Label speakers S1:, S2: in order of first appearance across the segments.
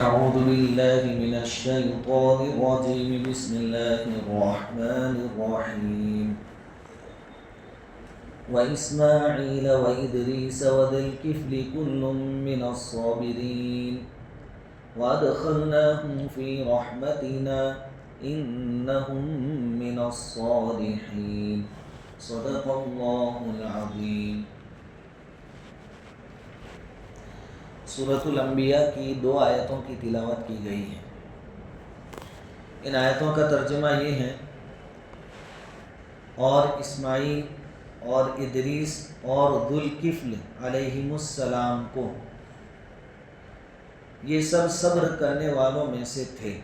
S1: أعوذ بالله من الشيطان الرجيم بسم الله الرحمن الرحيم وإسماعيل وإدريس وذا الكفل كل من الصابرين وأدخلناهم في رحمتنا إنهم من الصالحين صدق الله العظيم. سورۃ الانبیاء کی 2 آیتوں کی تلاوت کی گئی ہے. ان آیتوں کا ترجمہ یہ ہے: اور اسماعیل اور ادریس اور ذوالکفل علیہم السلام کو، یہ سب صبر کرنے والوں میں سے تھے،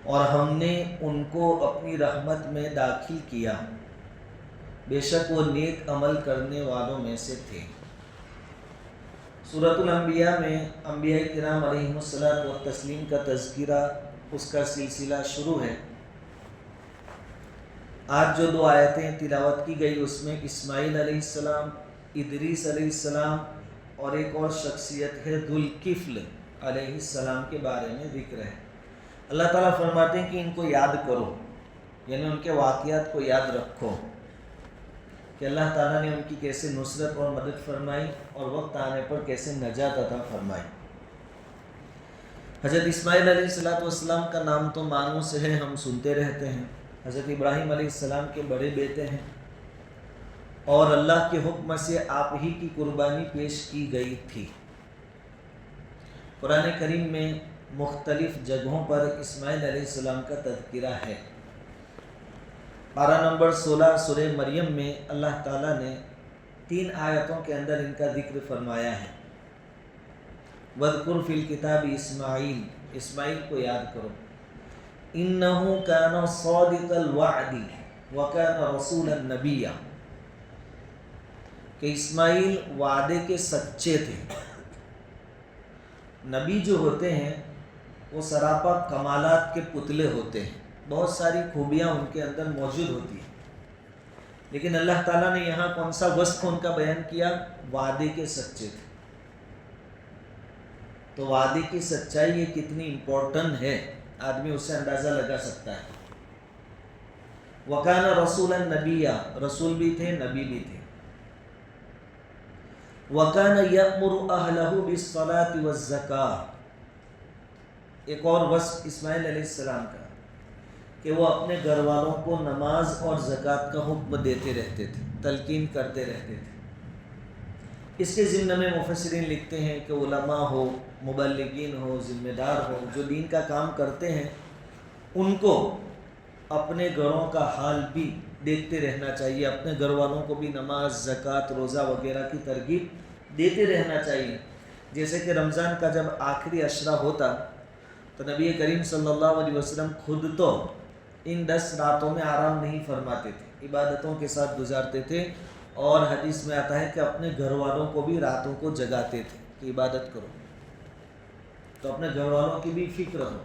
S1: اور ہم نے ان کو اپنی رحمت میں داخل کیا، بے شک وہ نیک عمل کرنے والوں میں سے تھے. سورۃ الانبیاء میں انبیاء کرام علیہم الصلاۃ والتسلیم کا تذکرہ، اس کا سلسلہ شروع ہے. آج جو 2 آیتیں تلاوت کی گئی اس میں اسماعیل علیہ السلام، ادریس علیہ السلام اور ایک اور شخصیت ہے ذوالکفل علیہ السلام کے بارے میں ذکر ہے. اللہ تعالیٰ فرماتے ہیں کہ ان کو یاد کرو، یعنی ان کے واقعات کو یاد رکھو کہ اللہ تعالیٰ نے ان کی کیسے نصرت اور مدد فرمائی اور وقت آنے پر کیسے نجات عطا فرمائی. حضرت اسماعیل علیہ السلام کا نام تو معنوں سے ہے، ہم سنتے رہتے ہیں. حضرت ابراہیم علیہ السلام کے بڑے بیٹے ہیں، اور اللہ کے حکم سے آپ ہی کی قربانی پیش کی گئی تھی. قرآن کریم میں مختلف جگہوں پر اسماعیل علیہ السلام کا تذکرہ ہے. پارہ نمبر 16 سورہ مریم میں اللہ تعالیٰ نے 3 آیتوں کے اندر ان کا ذکر فرمایا ہے. وَاذْكُرْ فِي الْكِتَابِ اسماعیل، اسماعیل کو یاد کرو. إِنَّهُ كَانَ صَادِقَ الْوَعْدِ وَكَانَ رَسُولًا نَبِيًّا، کہ اسماعیل وعدے کے سچے تھے. نبی جو ہوتے ہیں وہ سراپا کمالات کے پتلے ہوتے ہیں، بہت ساری خوبیاں ان کے اندر موجود ہوتی ہیں، لیکن اللہ تعالیٰ نے یہاں کون سا وصف ان کا بیان کیا؟ وعدے کے سچے تھے. تو وعدے کی سچائی یہ کتنی امپورٹنٹ ہے، آدمی اس سے اندازہ لگا سکتا ہے. وَكَانَ رَسُولًا نَبِيًّا، رسول بھی تھے، نبی بھی تھے. وَكَانَ يَأْمُرُ أَهْلَهُ بِالصَّلَاةِ وَالزَّكَاةِ، ایک اور وصف اسماعیل علیہ السلام کا کہ وہ اپنے گھر والوں کو نماز اور زکوٰۃ کا حکم دیتے رہتے تھے، تلقین کرتے رہتے تھے. اس کے ضمن میں مفسرین لکھتے ہیں کہ علماء ہو، مبلغین ہو، ذمہ دار ہو، جو دین کا کام کرتے ہیں، ان کو اپنے گھروں کا حال بھی دیکھتے رہنا چاہیے، اپنے گھر والوں کو بھی نماز، زکوٰۃ، روزہ وغیرہ کی ترغیب دیتے رہنا چاہیے. جیسے کہ رمضان کا جب آخری عشرہ ہوتا تو نبی کریم صلی اللہ علیہ وسلم خود تو ان 10 راتوں میں آرام نہیں فرماتے تھے، عبادتوں کے ساتھ گزارتے تھے، اور حدیث میں آتا ہے کہ اپنے گھر والوں کو بھی راتوں کو جگاتے تھے کہ عبادت کرو. تو اپنے گھر والوں کی بھی فکر ہو.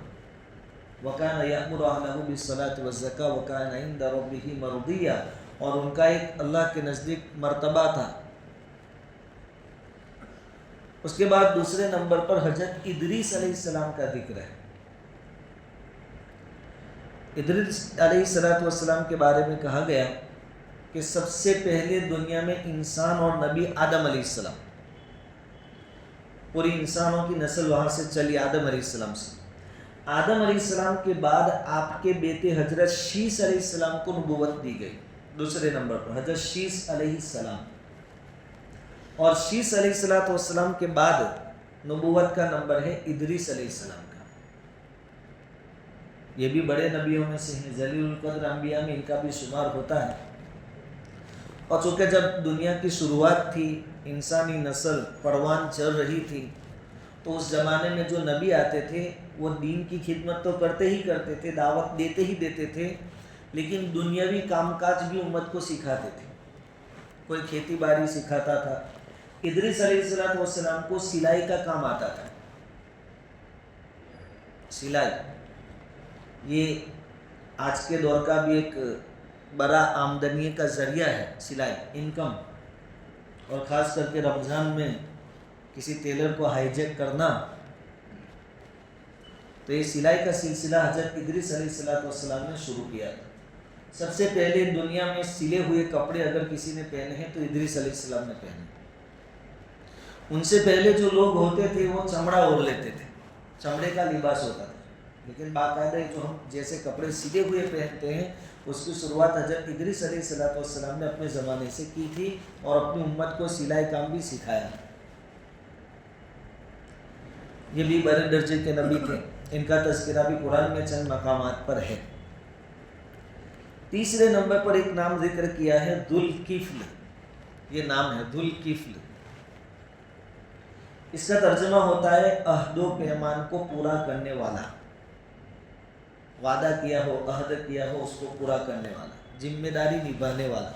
S1: وَكَانَ يَأْمُرُ أَهْلَهُ بِالصَّلَاةِ وَالزَّكَاةِ وَكَانَ عِندَ رَبِّهِ مَرْضِيًّا، اور ان کا ایک اللہ کے نزدیک مرتبہ تھا. اس کے بعد دوسرے نمبر پر حضرت ادریس علیہ السلام کا ذکر ہے. ادریس علیہ السلام کے بارے میں کہا گیا کہ سب سے پہلے دنیا میں انسان اور نبی آدم علیہ السلام، پوری انسانوں کی نسل وہاں سے چلی آدم علیہ السلام سے. آدم علیہ السلام کے بعد آپ کے بیٹے حضرت شیس علیہ السلام کو نبوت دی گئی. دوسرے نمبر پر حضرت شیس علیہ السلام، اور شیس علیہ السلام کے بعد نبوت کا نمبر ہے ادریس علیہ السلام کا. یہ بھی بڑے نبیوں میں سے ہیں، ذلیل القدر انبیاء میں ان کا بھی شمار ہوتا ہے. اور چونکہ جب دنیا کی شروعات تھی، انسانی نسل پروان چل رہی تھی، تو اس زمانے میں جو نبی آتے تھے وہ دین کی خدمت تو کرتے ہی کرتے تھے، دعوت دیتے ہی دیتے تھے، لیکن دنیاوی کام کاج بھی امت کو سکھاتے تھے. کوئی کھیتی باڑی سکھاتا تھا. ادریس علیہ السلام کو سلائی کا کام آتا تھا. سلائی یہ آج کے دور کا بھی ایک بڑا آمدنی کا ذریعہ ہے، سلائی، انکم. اور خاص کر کے رمضان میں کسی ٹیلر کو ہائی جیک کرنا تو یہ سلائی کا سلسلہ حضرت ادریس علیہ السلام نے شروع کیا تھا. سب سے پہلے دنیا میں سلے ہوئے کپڑے اگر کسی نے پہنے ہیں تو ادریس علیہ السلام نے پہنے. ان سے پہلے جو لوگ ہوتے تھے وہ چمڑا اوڑھ لیتے تھے, چمڑے کا لباس ہوتا تھا. لیکن باقاعدہ جو ہم جیسے کپڑے سلے ہوئے پہنتے ہیں اس کی شروعات حضرت ادریس علیہ السلام نے اپنے زمانے سے کی تھی اور اپنی امت کو سلائی کام بھی سکھایا. یہ بھی بڑے درجے کے نبی تھے. ان کا تذکرہ بھی قرآن میں چند مقامات پر ہے. تیسرے نمبر پر ایک نام ذکر کیا ہے ذو الکفل. یہ نام ہے ذو الکفل. اس کا ترجمہ ہوتا ہے عہد و پیمان کو پورا کرنے والا. وعدہ کیا ہو, عہد کیا ہو, اس کو پورا کرنے والا, ذمہ داری نبھانے والا.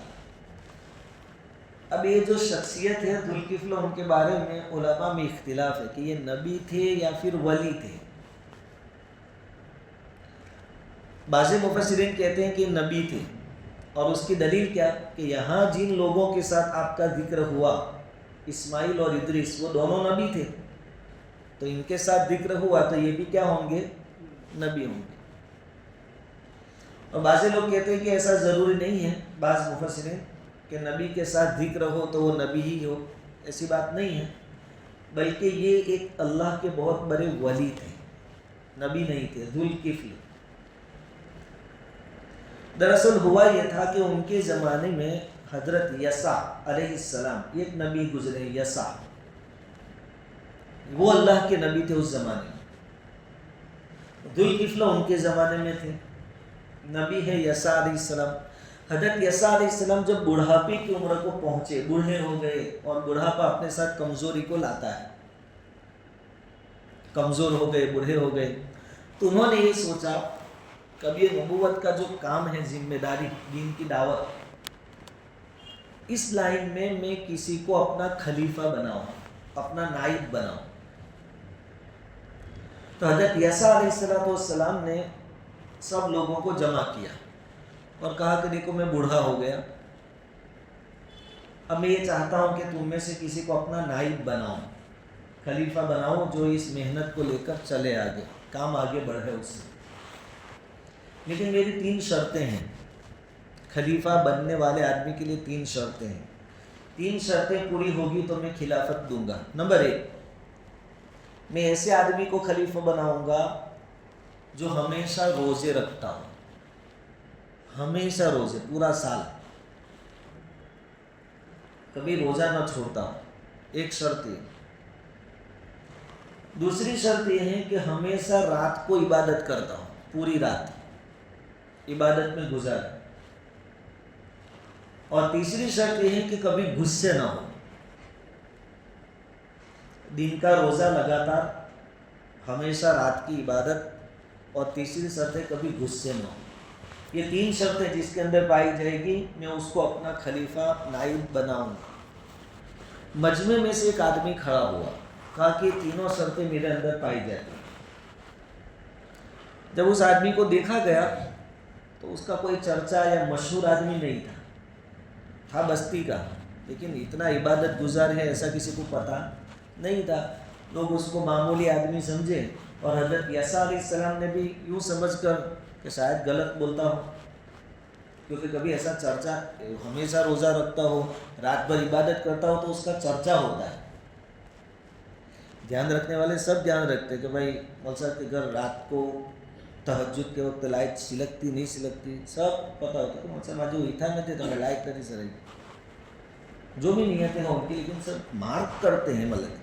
S1: اب یہ جو شخصیت ہے ذو الکفل, ان کے بارے میں علماء میں اختلاف ہے کہ یہ نبی تھے یا پھر ولی تھے. بعض مفسرین کہتے ہیں کہ نبی تھے, اور اس کی دلیل کیا کہ یہاں جن لوگوں کے ساتھ آپ کا ذکر ہوا, اسماعیل اور ادریس, وہ دونوں نبی تھے. تو ان کے ساتھ ذکر ہوا تو یہ بھی کیا ہوں گے, نبی ہوں گے. اور بعض لوگ کہتے ہیں کہ ایسا ضروری نہیں ہے, بعض مفسرین, کہ نبی کے ساتھ ذکر ہو تو وہ نبی ہی ہو. ایسی بات نہیں ہے, بلکہ یہ ایک اللہ کے بہت بڑے ولی تھے, نبی نہیں تھے. ذو الکفل. دراصل ہوا یہ تھا کہ ان کے زمانے میں حضرت یسع علیہ السلام ایک نبی گزرے. یسع وہ اللہ کے نبی تھے اس زمانے میں. ذو الکفل ان کے زمانے میں تھے, نبی ہے یسع علیہ السلام. حضرت یسع علیہ السلام جب بڑھاپے کی عمر کو پہنچے, بوڑھے ہو گئے, اور بڑھاپا اپنے ساتھ کمزوری کو لاتا ہے, کمزور ہو گئے, بوڑھے ہو گئے, تو انہوں نے یہ سوچا کبھی نبوت کا جو کام ہے, ذمہ داری, دین کی دعوت, اس لائن میں میں کسی کو اپنا خلیفہ بناؤں, اپنا نائب بناؤں. تو حضرت یسع علیہ السلام نے سب لوگوں کو جمع کیا اور کہا کہ دیکھو میں بوڑھا ہو گیا, اب میں یہ چاہتا ہوں کہ تم میں سے کسی کو اپنا نائب بناؤں, خلیفہ بناؤں, جو اس محنت کو لے کر چلے آگے, کام آگے بڑھے اس سے. لیکن میری 3 شرطیں ہیں. خلیفہ بننے والے آدمی کے لیے 3 شرطیں ہیں. 3 شرطیں پوری ہوگی تو میں خلافت دوں گا. نمبر 1, میں ایسے آدمی کو خلیفہ بناؤں گا جو ہمیشہ روزے رکھتا ہوں, ہمیشہ روزے, پورا سال کبھی روزہ نہ چھوڑتا ہوں. ایک شرط یہ. دوسری شرط یہ ہے کہ ہمیشہ رات کو عبادت کرتا ہوں, پوری رات عبادت میں گزارے. اور تیسری شرط یہ ہے کہ کبھی غصے نہ ہو, دن کا روزہ لگاتار, ہمیشہ رات کی عبادت, اور تیسری شرط ہے کبھی غصے نہ ہو. یہ 3 شرطیں جس کے اندر پائی جائے گی میں اس کو اپنا خلیفہ نائب بناؤں گا. مجمع میں سے ایک آدمی کھڑا ہوا, کہا کہ یہ تینوں شرطیں میرے اندر پائی جاتی ہیں. جب اس آدمی کو دیکھا گیا تو اس کا کوئی چرچا یا مشہور آدمی نہیں تھا, تھا بستی کا, لیکن اتنا عبادت گزار ہے ایسا کسی کو پتا نہیں تھا. لوگ اس کو معمولی آدمی سمجھے, اور حضرت یسع علیہ السلام نے بھی یوں سمجھ کر کہ شاید غلط بولتا ہو, کیونکہ کبھی ایسا چرچا, ہمیشہ روزہ رکھتا ہو, رات بھر عبادت کرتا ہو, تو اس کا چرچا ہوتا ہے. دھیان رکھنے والے سب دھیان رکھتے کہ بھائی مول صاحب کے گھر رات کو تہجد کے وقت لائٹ سلگتی نہیں سلگتی, سب پتہ ہوتا کہ مول صاحب آج وہ تھا نہیں تو لائٹ نہیں سرے, جو بھی نیتیں ہیں ان کی, لیکن سب مارک کرتے ہیں ملک.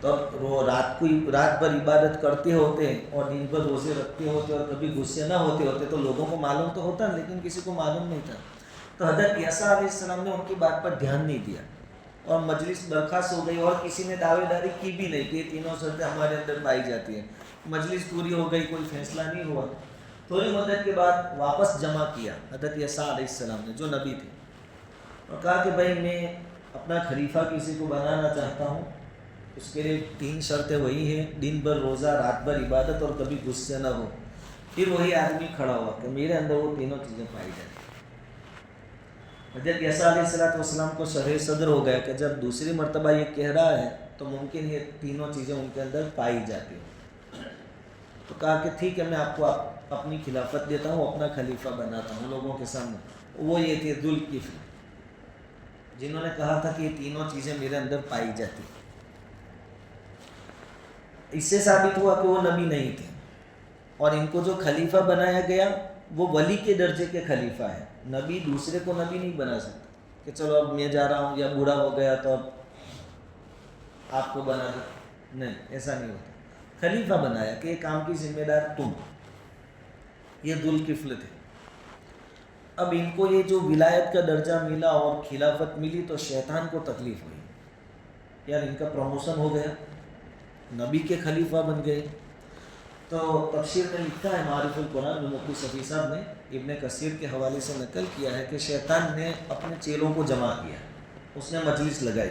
S1: تب وہ رات بھر عبادت کرتے ہوتے اور دن بھر روزے رکھتے ہوتے اور کبھی غصے نہ ہوتے ہوتے, تو لوگوں کو معلوم تو ہوتا لیکن کسی کو معلوم نہیں تھا. تو حضرت یسع علیہ السلام نے ان کی بات پر دھیان نہیں دیا, اور مجلس برخاست ہو گئی, اور کسی نے دعوے داری کی بھی نہیں کہ یہ تینوں شرطیں ہمارے اندر پائی جاتی ہیں. مجلس پوری ہو گئی, کوئی فیصلہ نہیں ہوا. تھوڑی مدت کے بعد واپس جمع کیا حضرت یسع علیہ السلام نے, جو نبی تھے, اور کہا کہ بھائی میں اپنا خلیفہ کسی کو بنانا چاہتا ہوں. اس کے لیے 3 شرطیں وہی ہیں, دن بھر روزہ, رات بھر عبادت, اور کبھی غصے نہ ہو. پھر وہی آدمی کھڑا ہوا کہ میرے اندر وہ تینوں چیزیں پائی جاتی. حضرت یسع علیہ السلام کو شرح صدر ہو گیا کہ جب دوسری مرتبہ یہ کہہ رہا ہے تو ممکن یہ تینوں چیزیں ان کے اندر پائی جاتی ہیں. تو کہا کہ ٹھیک ہے، میں آپ کو اپنی خلافت دیتا ہوں، اپنا خلیفہ بناتا ہوں لوگوں کے سامنے۔ وہ یہ تھے ذوالکفل، جنہوں نے کہا تھا کہ یہ تینوں چیزیں میرے اندر پائی جاتی۔ اس سے ثابت ہوا کہ وہ نبی نہیں تھے، اور ان کو جو خلیفہ بنایا گیا وہ ولی کے درجے کے خلیفہ ہے۔ نبی دوسرے کو نبی نہیں بنا سکتا کہ چلو اب میں جا رہا ہوں یا بوڑھا ہو گیا تو اب آپ کو بنا دو، نہیں، ایسا نہیں ہوتا۔ خلیفہ بنایا کہ یہ کام کی ذمہ دار تم، یہ ذوالکفل تھے۔ اب ان کو یہ جو ولایت کا درجہ ملا اور خلافت ملی تو شیطان کو تکلیف ہوئی، یار ان کا پروموشن ہو گیا، نبی کے خلیفہ بن گئے۔ تو تفسیر میں لکھا ہے معارف القرآن میں، مفتی صفی صاحب نے ابن کثیر کے حوالے سے نقل کیا ہے کہ شیطان نے اپنے چیلوں کو جمع کیا، اس نے مجلس لگائی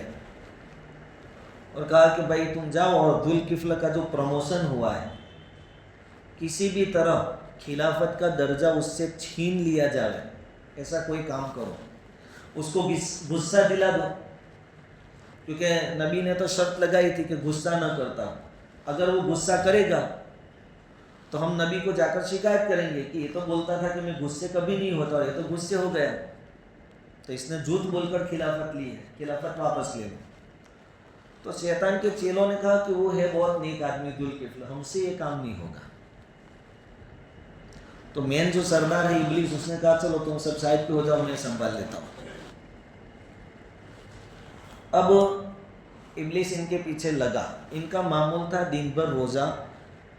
S1: اور کہا کہ بھائی تم جاؤ اور ذوالکفل کا جو پروموشن ہوا ہے کسی بھی طرح خلافت کا درجہ اس سے چھین لیا جائے، ایسا کوئی کام کرو، اس کو غصہ دلا دو، کیونکہ نبی نے تو شرط لگائی تھی کہ غصہ نہ کرتا، اگر وہ غصہ کرے گا تو ہم نبی کو جا کر شکایت کریں گے کہ یہ تو بولتا تھا کہ میں غصے کبھی نہیں ہوتا اور یہ تو غصے ہو گیا، تو اس نے جھوٹ بول کر خلافت لی ہے، خلافت واپس لے لو۔ تو شیطان کے چیلوں نے کہا کہ وہ ہے بہت نیک آدمی ذوالکفل، ہم سے یہ کام نہیں ہوگا۔ تو مین جو سردار ہے ابلیس، اس نے کہا چلو تم سب سائڈ پہ ہو جاؤ، میں سنبھال لیتا ہوں۔ اب ابلیس ان کے پیچھے لگا، ان کا معمول تھا دن بھر روزہ،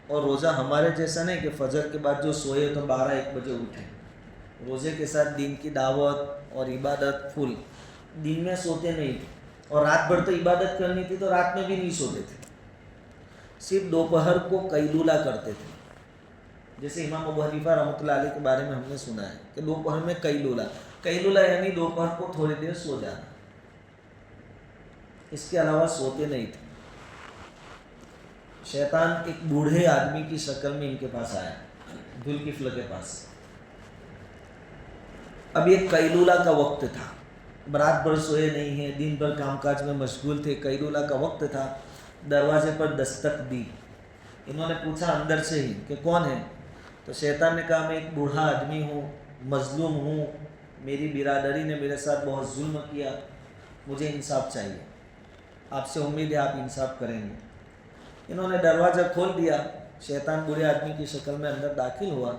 S1: اور روزہ ہمارے جیسا نہیں کہ فجر کے بعد جو سوئے تو 12-1 بجے اٹھے، روزے کے ساتھ دین کی دعوت اور عبادت فل، دن میں سوتے نہیں تھے، اور رات بھر تو عبادت کرنی تھی تو رات میں بھی نہیں سوتے تھے، صرف دوپہر کو قیلولہ کرتے تھے۔ جیسے امام ابو حنیفہ رحمۃ اللہ علیہ کے بارے میں ہم نے سنا ہے کہ دوپہر میں قیلولہ یعنی دوپہر کو تھوڑی دیر سو جانا، اس کے علاوہ سوتے نہیں تھے۔ شیطان ایک بوڑھے آدمی کی شکل میں ان کے پاس آیا، ذوالکفل کے پاس۔ اب یہ قیلولہ کا وقت تھا، رات بھر سوئے نہیں ہیں، دن بھر کام کاج میں مشغول تھے، قیلولہ کا وقت تھا۔ دروازے پر دستک دی، انہوں نے پوچھا اندر سے ہی کہ کون ہے؟ تو شیطان نے کہا میں ایک بوڑھا آدمی ہوں، مظلوم ہوں، میری برادری نے میرے ساتھ بہت ظلم کیا، مجھے انصاف چاہیے، آپ سے امید ہے آپ انصاف کریں گے۔ انہوں نے دروازہ کھول دیا، شیطان بوڑھے آدمی کی شکل میں اندر داخل ہوا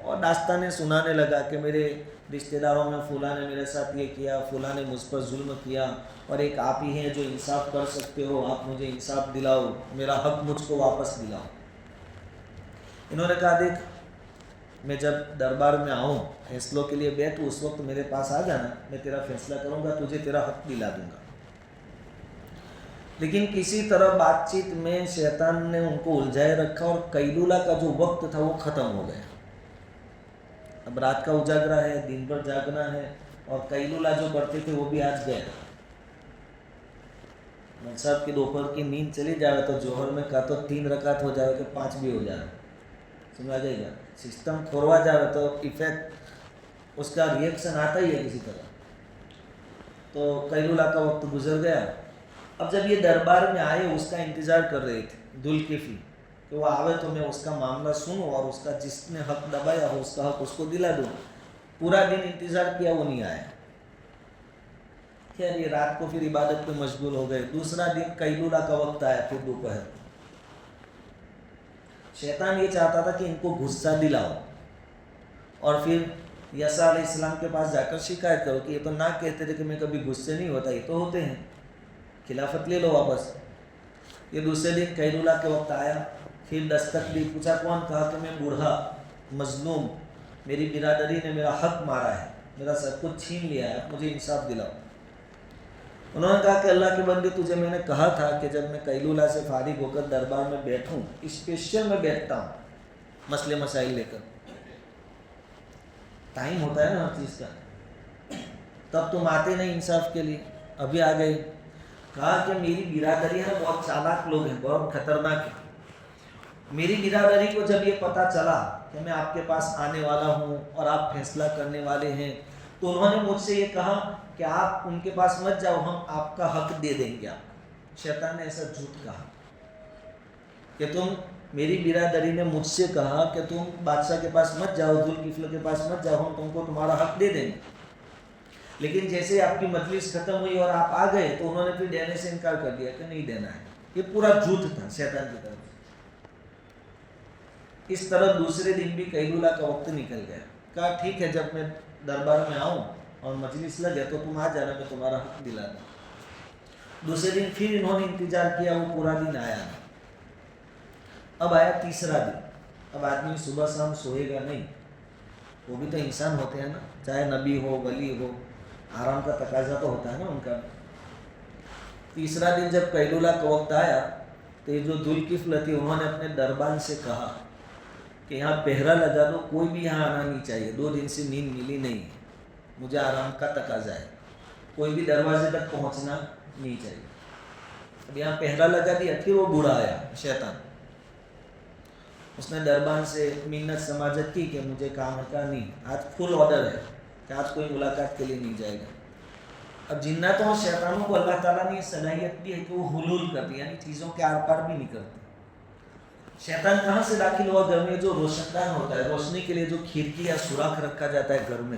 S1: اور داستانیں سنانے لگا کہ میرے رشتہ داروں میں فلاں نے میرے ساتھ یہ کیا، فلاں نے مجھ پر ظلم کیا، اور ایک آپ ہی ہیں جو انصاف کر سکتے ہو، آپ مجھے انصاف دلاؤ، میرا حق مجھ کو واپس دلاؤ۔ انہوں نے کہا دیکھ، میں جب دربار میں آؤں فیصلوں کے لیے بیٹھوں، اس وقت میرے پاس آ جانا، میں تیرا فیصلہ کروں گا، تجھے تیرا حق دلا دوں گا۔ لیکن کسی طرح بات چیت میں شیطان نے ان کو الجھائے رکھا، اور قیلولہ کا جو وقت تھا وہ ختم ہو گیا۔ اب رات کا اجاگرا ہے، دن بھر جاگنا ہے، اور قیلولہ جو کرتے تھے وہ بھی آج گئے۔ مول صاحب کی دوپہر کی نیند چلی جائے تو جوہر میں کا تو 3 رکعت ہو جائے کہ 5 بھی ہو جائے، سمجھا جائے گا، سسٹم کھوروا جائے تو ایفیکٹ اس کا ریئیکشن آتا ہی ہے کسی طرح۔ تو قیلولہ کا وقت گزر گیا۔ اب جب یہ دربار میں آئے، اس کا انتظار کر رہے تھے ذوالکفل کہ وہ آوے تو میں اس کا معاملہ سنوں اور اس کا جس نے حق دبایا ہو اس کا حق اس کو دلا دوں۔ پورا دن انتظار کیا، وہ نہیں آیا۔ خیر یہ رات کو پھر عبادت پہ مشغول ہو گئے۔ دوسرا دن قیلولہ کا وقت آیا، پھر دوپہر۔ شیطان یہ چاہتا تھا کہ ان کو غصہ دلاؤ اور پھر یسع علیہ السلام کے پاس جا کر شکایت کرو کہ یہ تو نہ کہتے تھے کہ میں کبھی غصے نہیں ہوتا، یہ تو ہوتے ہیں، خلافت لے لو واپس۔ یہ دوسرے دن قیلولہ کے وقت آیا، پھر دستک دی، پوچھا کون؟ کہا کہ میں بوڑھا مظلوم، میری برادری نے میرا حق مارا ہے، میرا سب کچھ چھین لیا ہے، مجھے انصاف دلاؤ۔ انہوں نے کہا کہ اللہ کے بندے، تجھے میں نے کہا تھا کہ جب میں قیلولہ سے فارغ ہو کر دربار میں بیٹھوں، اسپیشل میں بیٹھتا ہوں مسئلے مسائل لے کر، ٹائم ہوتا ہے نا ہر چیز کا، تب تم آتے نہیں انصاف کے لیے، ابھی آ گئے۔ کہا کہ میری برادری ہے بہت چالاک لوگ ہیں، بہت خطرناک ہیں، میری برادری کو جب یہ پتہ چلا کہ میں آپ کے پاس آنے والا ہوں اور آپ فیصلہ کرنے والے ہیں، تو انہوں نے مجھ سے یہ کہا کہ آپ ان کے پاس مت جاؤ، ہم آپ کا حق دے دیں گے آپ کو۔ شیطان نے ایسا جھوٹ کہا۔ کہ تم میری برادری نے مجھ سے کہا کہ تم بادشاہ کے پاس مت جاؤ، ذوالکفل کے پاس مت جاؤ، ہم تم کو تمہارا حق دے دیں گے. لیکن جیسے آپ کی مجلس ختم ہوئی اور آپ آ گئے تو انہوں نے پھر دینے سے انکار کر دیا کہ نہیں دینا ہے. یہ پورا جھوٹ تھا شیطان کی طرف. اس طرح دوسرے دن بھی قیلولہ کا وقت نکل گیا. کہا ٹھیک ہے، جب میں دربار میں آؤں اور مجلس لگے تو تم آ جانا، میں تمہارا حق دلا دوں. دوسرے دن پھر انہوں نے انتظار کیا، وہ پورا دن آیا نہیں. اب آیا تیسرا دن. اب آدمی صبح شام سوئے گا نہیں، وہ بھی تو انسان ہوتے ہیں نا، چاہے نبی ہو ولی ہو، آرام کا تقاضا تو ہوتا ہے نا ان کا. تیسرا دن جب قیلولہ کا وقت آیا تو یہ جو ذوالکفل تھی انہوں نے اپنے دربان سے کہا کہ یہاں پہرا لگا دو، کوئی بھی یہاں آنا نہیں چاہیے، 2 دن سے نیند ملی نہیں، مجھے آرام کا تقاضا ہے، کوئی بھی دروازے تک پہنچنا نہیں چاہیے. اب یہاں پہرا لگا دیا. پھر وہ بوڑھا آیا شیطان، اس نے دربان سے منت سماجت کی کہ مجھے کام کا نہیں، آج فل آرڈر ہے کہ آج کوئی ملاقات کے لیے نہیں جائے گا. اب جناتوں اور شیطانوں کو اللہ تعالیٰ نے یہ صلاحیت دی ہے کہ وہ حلول کرتی، یعنی چیزوں کے آر پار بھی نہیں کرتے. شیطان کہاں سے داخل ہوا گھر میں؟ جو روشندان ہوتا ہے، روشنی کے لیے جو کھڑکی یا سوراخ رکھا جاتا ہے گھر میں،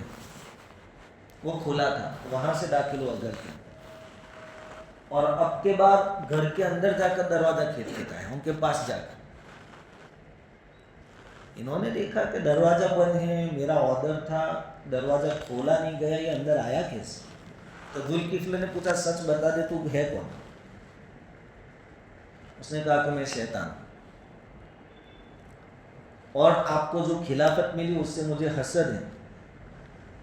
S1: وہ کھلا تھا، وہاں سے داخل ہوا گھر کے. اور اب کے بعد گھر کے اندر جا کر دروازہ کھڑکتا ہے، ان کے پاس جا کر. انہوں نے دیکھا کہ دروازہ بند ہے، میرا آرڈر تھا، دروازہ کھولا نہیں گیا، یہ اندر آیا کیسے؟ تو ذوالکفل نے پوچھا سچ بتا دے تو ہے کون؟ اس نے کہا کہ میں شیطان ہوں، اور آپ کو جو خلافت ملی اس سے مجھے حسد ہے.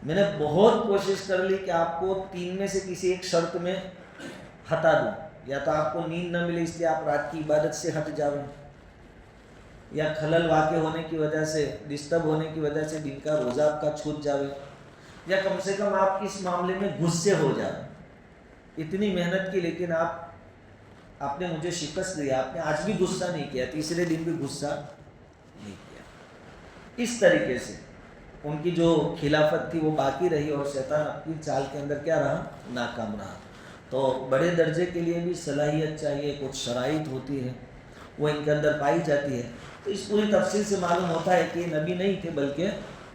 S1: میں نے بہت کوشش کر لی کہ آپ کو 3 میں سے کسی ایک شرط میں ہٹا دوں، یا تو آپ کو نیند نہ ملے اس لیے آپ رات کی عبادت سے ہٹ جاؤ، یا خلل واقع ہونے کی وجہ سے، ڈسٹرب ہونے کی وجہ سے دن کا روزہ آپ کا چھوٹ جاوے، یا کم سے کم آپ اس معاملے میں غصے ہو جائے. اتنی محنت کی لیکن آپ نے مجھے شکست دی، آپ نے آج بھی غصہ نہیں کیا، تیسرے دن بھی غصہ نہیں کیا. اس طریقے سے ان کی جو خلافت تھی وہ باقی رہی اور شیطان اپنی چال کے اندر کیا رہا؟ ناکام رہا. تو بڑے درجے کے لیے بھی صلاحیت چاہیے، کچھ شرائط ہوتی ہے وہ ان کے اندر پائی جاتی ہے. تو اس پوری تفصیل سے معلوم ہوتا ہے کہ نبی نہیں تھے بلکہ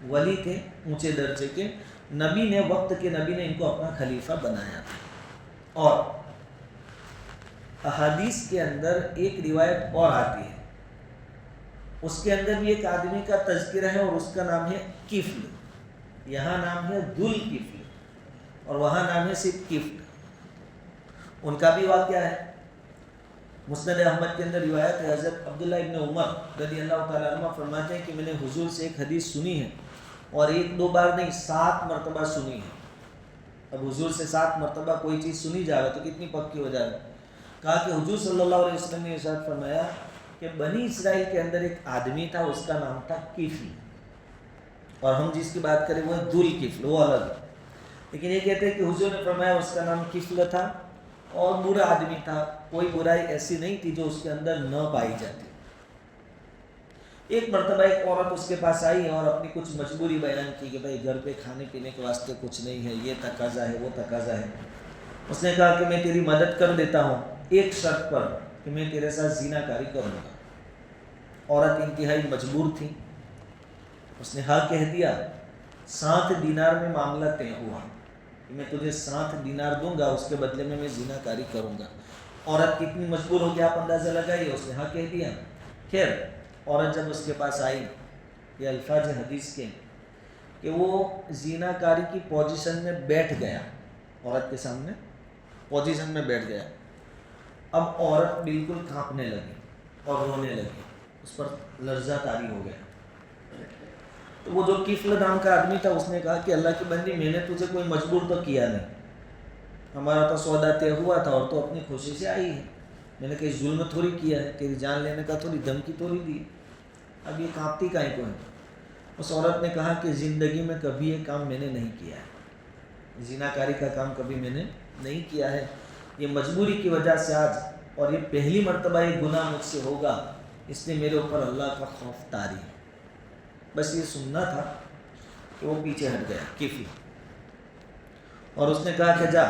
S1: ولی تھے، اونچے درجے کے نبی نے، وقت کے نبی نے ان کو اپنا خلیفہ بنایا تھا. اور احادیث کے اندر ایک روایت اور آتی ہے، اس کے اندر بھی ایک آدمی کا تذکرہ ہے اور اس کا نام ہے کفل. یہاں نام ہے ذوالکفل اور وہاں نام ہے صرف کفل. ان کا بھی واقعہ ہے. مسند احمد کے اندر روایت ہے، حضرت عبداللہ ابن عمر رضی اللہ تعالیٰ عنہ فرماتے ہیں کہ میں نے حضور سے ایک حدیث سنی ہے، اور 1-2 بار نہیں 7 مرتبہ سنی ہے. اب حضور سے 7 مرتبہ کوئی چیز سنی جائے تو کتنی پکی ہو جائے. کہا کہ حضور صلی اللہ علیہ وسلم نے ارشاد فرمایا کہ بنی اسرائیل کے اندر ایک آدمی تھا، اس کا نام تھا کفل، اور ہم جس کی بات کریں وہ ہے ذوالکفل، وہ الگ. لیکن یہ کہتے ہیں کہ حضور نے فرمایا اس کا نام کفل تھا اور برا آدمی تھا، کوئی برائی ایسی نہیں تھی جو اس کے اندر نہ پائی جاتی. ایک مرتبہ ایک عورت اس کے پاس آئی اور اپنی کچھ مجبوری بیان کی کہ بھائی گھر پہ کھانے پینے کے واسطے کچھ نہیں ہے، یہ تقاضا ہے وہ تقاضا ہے. اس نے کہا کہ میں تیری مدد کر دیتا ہوں ایک شرط پر کہ میں تیرے ساتھ زنا کاری کروں گا. عورت انتہائی مجبور تھی. اس نے ہاں کہہ دیا. 7 دینار میں معاملہ طے ہوا کہ میں تجھے 7 دینار دوں گا، اس کے بدلے میں زنا کاری کروں گا. عورت کتنی مجبور ہو گیا آپ اندازہ لگائیے. اس نے ہاں کہہ دیا. خیر عورت جب اس کے پاس آئی، یہ الفاظ حدیث کے کہ وہ زنا کاری کی پوزیشن میں بیٹھ گیا، عورت کے سامنے پوزیشن میں بیٹھ گیا. اب عورت بالکل کانپنے لگی اور رونے لگی، اس پر لرزہ طاری ہو گیا. تو وہ جو کفل نام کا آدمی تھا اس نے کہا کہ اللہ کی بندی میں نے تجھے کوئی مجبور تو کیا نہیں، ہمارا تو سودا طے ہوا تھا اور تو اپنی خوشی سے آئی ہے، میں نے کہیں ظلم تھوڑی کیا ہے، تیری جان لینے کا تھوڑی دھمکی تھوڑی دی، اب یہ کانپتی کہیں کو ہے. اس عورت نے کہا کہ زندگی میں کبھی یہ کام میں نے نہیں کیا ہے، زنا کاری کا کام کبھی میں نے نہیں کیا ہے، یہ مجبوری کی وجہ سے آج، اور یہ پہلی مرتبہ یہ گناہ مجھ سے ہوگا، اس نے میرے اوپر اللہ کا خوف طاری ہے. بس یہ سننا تھا کہ وہ پیچھے ہٹ گیا کفل. اور اس نے کہا کہ جا،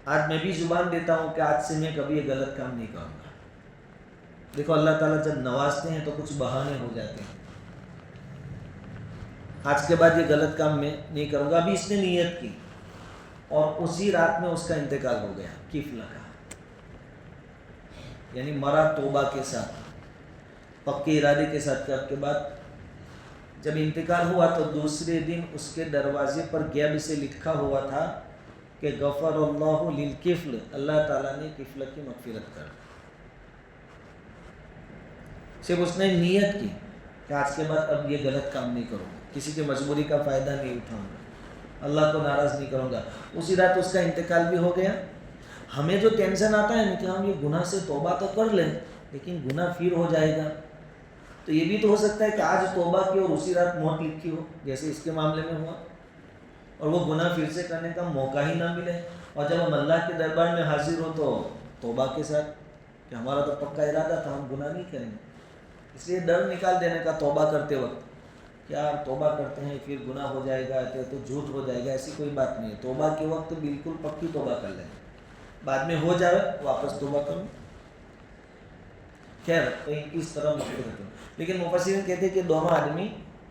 S1: آج میں بھی زبان دیتا ہوں کہ آج سے میں کبھی یہ غلط کام نہیں کروں گا. دیکھو اللہ تعالیٰ جب نوازتے ہیں تو کچھ بہانے ہو جاتے ہیں. آج کے بعد یہ غلط کام میں نہیں کروں گا. ابھی اس نے نیت کی اور اسی رات میں اس کا انتقال ہو گیا. کفل کا یعنی مرا توبہ کے ساتھ، پکے ارادے کے ساتھ. کے کے بعد جب انتقال ہوا تو دوسرے دن اس کے دروازے پر گیب سے لکھا ہوا تھا کہ غفر اللہ للکفل، اللہ تعالیٰ نے کفل کی مغفرت کر. صرف اس نے نیت کی کہ آج کے بعد اب یہ غلط کام نہیں کروں گا، کسی کی مجبوری کا فائدہ نہیں اٹھاؤں گا، اللہ کو ناراض نہیں کروں گا. اسی رات اس کا انتقال بھی ہو گیا. ہمیں جو ٹینشن آتا ہے نا کہ ہم یہ گناہ سے توبہ تو کر لیں لیکن گناہ پھر ہو جائے گا. تو یہ بھی تو ہو سکتا ہے کہ آج توبہ کی اور اسی رات موت لکھی ہو، جیسے اس کے معاملے میں ہوا، اور وہ گناہ پھر سے کرنے کا موقع ہی نہ ملے. اور جب ہم اللہ کے دربار میں حاضر ہو تو توبہ کے ساتھ کہ ہمارا تو پکا ارادہ تھا ہم گناہ نہیں کریں گے. اس لیے ڈر نکال دینے کا توبہ کرتے وقت، کیا توبہ کرتے ہیں پھر گناہ ہو جائے گا تو جھوٹ ہو جائے گا، ایسی کوئی بات نہیں ہے. توبہ کے وقت بالکل پکی توبہ کر لیں، بعد میں ہو جائے واپس توبہ کروں. خیر اس طرح مختلف ہے، لیکن مفسرین کہتے ہیں کہ دونوں آدمی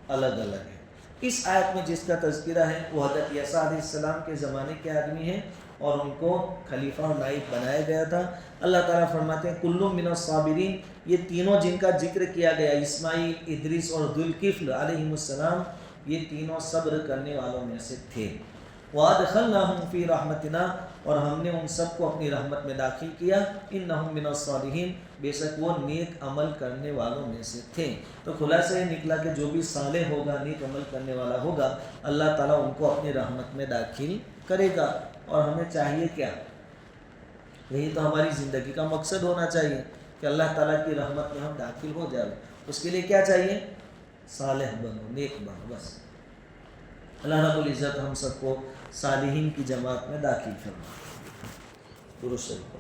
S1: الگ الگ ہیں. اس آیت میں جس کا تذکرہ ہے وہ حضرت عیسیٰ علیہ السلام کے زمانے کے آدمی ہیں اور ان کو خلیفہ اور نائب بنایا گیا تھا. اللہ تعالیٰ فرماتے ہیں کل من الصابرین، یہ تینوں جن کا ذکر کیا گیا اسماعیل، ادریس اور ذوالکفل علیہ السلام، یہ تینوں صبر کرنے والوں میں سے تھے. وَأَدْخَلْنَاهُمْ فِي رَحْمَتِنَا، اور ہم نے ان سب کو اپنی رحمت میں داخل کیا. اِنَّهُمْ مِنَ الصَّالِحِينَ، بے شک وہ نیک عمل کرنے والوں میں سے تھے. تو خلاصہ یہ نکلا کہ جو بھی صالح ہوگا، نیک عمل کرنے والا ہوگا، اللہ تعالیٰ ان کو اپنی رحمت میں داخل کرے گا. اور ہمیں چاہیے کیا؟ یہی تو ہماری زندگی کا مقصد ہونا چاہیے کہ اللہ تعالیٰ کی رحمت میں ہم داخل ہو جائیں. اس کے لیے کیا چاہیے؟ صالح بنو، نیک بنو. بس اللہ رب العزت ہم سب کو صالحین کی جماعت میں داخل فرمائے. درست شریف.